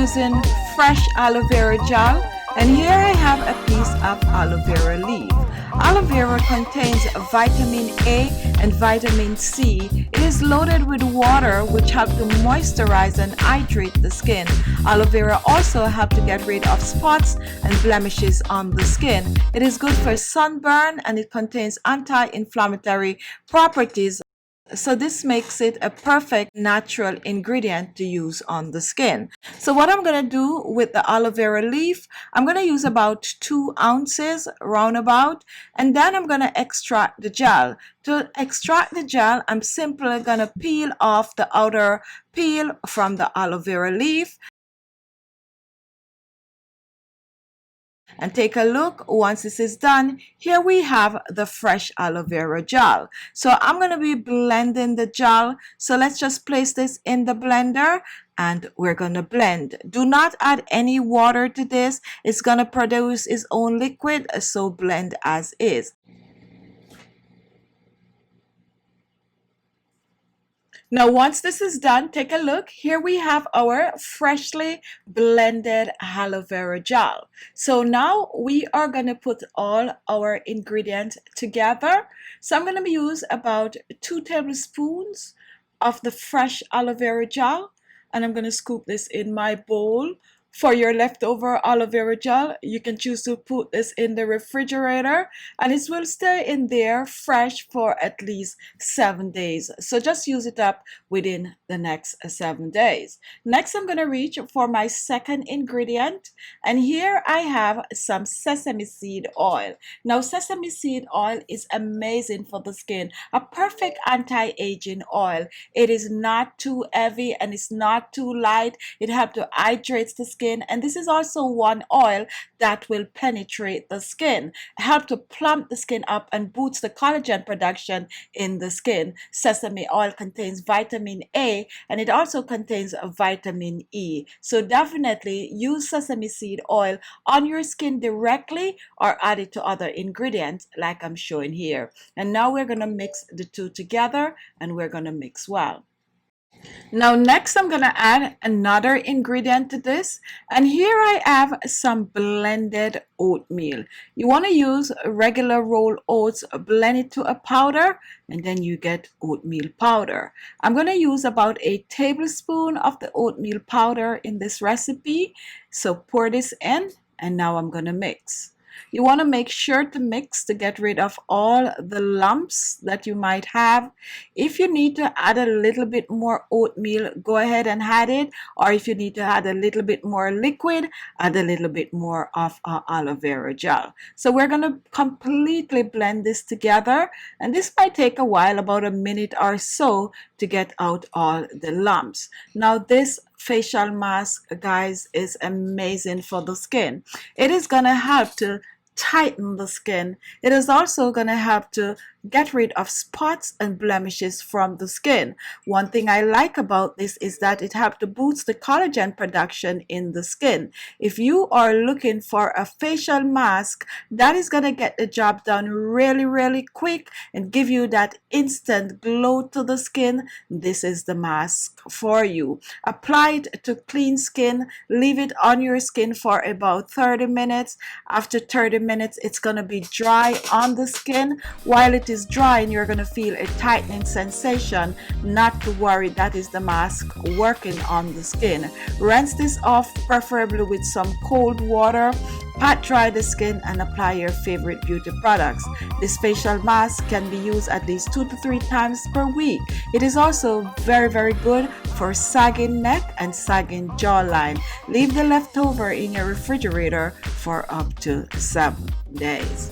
using fresh aloe vera gel, and here I have a piece of aloe vera leaf. Aloe vera contains vitamin A and vitamin C. It is loaded with water which helps to moisturize and hydrate the skin. Aloe vera also helps to get rid of spots and blemishes on the skin. It is good for sunburn and it contains anti-inflammatory properties. So this makes it a perfect natural ingredient to use on the skin. So what I'm going to do with the aloe vera leaf, I'm going to use about 2 ounces roundabout, and then I'm going to extract the gel. To extract the gel, I'm simply going to peel off the outer peel from the aloe vera leaf. And take a look. Once this is done, here we have the fresh aloe vera gel. So I'm going to be blending the gel. So let's just place this in the blender and we're going to blend. Do not add any water to this. It's going to produce its own liquid, so blend as is. Now once this is done, take a look. Here we have our freshly blended aloe vera gel. So now we are going to put all our ingredients together. So I'm going to use about 2 tablespoons of the fresh aloe vera gel, and I'm going to scoop this in my bowl. For your leftover aloe vera gel, you can choose to put this in the refrigerator and it will stay in there fresh for at least 7 days. So just use it up within the next 7 days. Next, I'm going to reach for my second ingredient, and here I have some sesame seed oil. Now, sesame seed oil is amazing for the skin, a perfect anti-aging oil. It is not too heavy and it's not too light. It helps to hydrate the skin. And this is also one oil that will penetrate the skin, help to plump the skin up and boost the collagen production in the skin. Sesame oil contains vitamin A and it also contains vitamin E. So definitely use sesame seed oil on your skin directly or add it to other ingredients like I'm showing here. And now we're going to mix the two together and we're going to mix well. Now next I'm going to add another ingredient to this, and here I have some blended oatmeal. You want to use regular rolled oats, blend it to a powder, and then you get oatmeal powder. I'm going to use about a tablespoon of the oatmeal powder in this recipe. So pour this in and now I'm going to mix. You want to make sure to mix to get rid of all the lumps that you might have. If you need to add a little bit more oatmeal, go ahead and add it. Or if you need to add a little bit more liquid, add a little bit more of our aloe vera gel. So we're going to completely blend this together. And this might take a while, about a minute or so, to get out all the lumps. Now this facial mask, guys, is amazing for the skin. It is going to help to tighten the skin. It is also going to help to get rid of spots and blemishes from the skin. One thing I like about this is that it helps to boost the collagen production in the skin. If you are looking for a facial mask that is going to get the job done really quick and give you that instant glow to the skin, this is the mask for you. Apply it to clean skin, leave it on your skin for about 30 minutes. After 30 minutes it's going to be dry on the skin. While it is drying, you're going to feel a tightening sensation. Not to worry, that is the mask working on the skin. Rinse this off, preferably with some cold water. Pat dry the skin and apply your favorite beauty products. This facial mask can be used at least 2 to 3 times per week. It is also very good for sagging neck and sagging jawline. Leave the leftover in your refrigerator for up to 7 days.